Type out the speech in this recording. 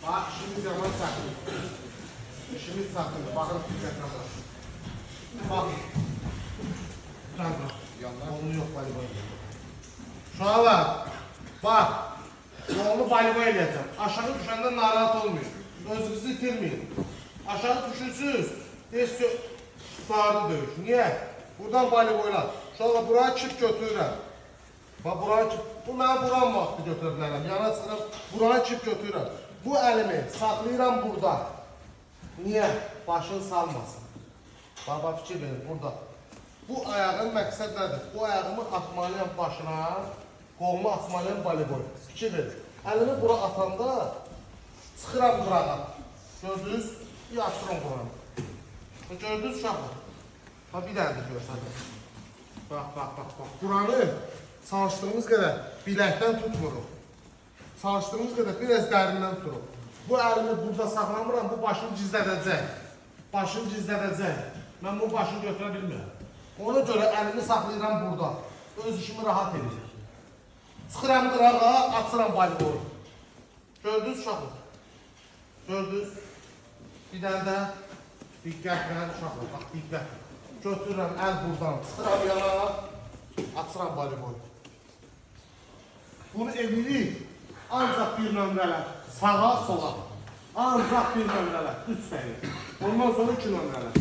Bax, işimiz yaman saklı. İşimiz saklı. Baxın, diqqətlə bax. Bax. Onu yox, balibay. Uşaqlar, bax. Yolunu balibay eləyəcəm. Aşağı düşəndə narahat olmayın. Özünüzü itirməyin. Aşağı düşürsünüz, deyiz ki, tutarlı döyüş. Niyə? Buradan balibuylar. Uşaqlar, buraya çip götürürəm. Bax, buraya çip. Bu mənə buran vaxtı götürə bilərəm. Yana çıxıram, buraya çip götürürəm. Bu əlimi saxlayıram burada. Niyə? Başını salmasın. Baba fikir verin, burada. Bu ayağın məqsəd nədir? Bu ayağımı atmalıyam başına, qolumu atmalıyam balibol. Fikir verin. Əlimi bura atanda çıxıram qırağa. Gördünüz? Bir açıram quranı. Gördünüz uşaqlar? Bax, bir dənədir görsədir. Bax. Quranı çalışdığımız qədər biləkdən tutmuruq. Çalışdığımız qədər biraz dərindən tuturuq. Bu əlimi burada saxlamıram, bu başını gizlədəcək. Başını gizlədəcək. Mən bu başını götürə bilmirəm. Ona görə əlimi saxlayıram burada. Öz işimi rahat edəcək. Çıxıram qırağa, açıram balibolu. Gördünüz uşaqlar? Gördünüz? Bir dənə də diqqətlə uşaqlar, bax diqqət. Götürürəm əl buradan, çıxıram yana, açıram balibolu. Bunu edirik ancaq bir nömrələr, sağa, sola. Ancaq bir nömrələr, 3 səyir. Ondan sonra 2 nömrələr.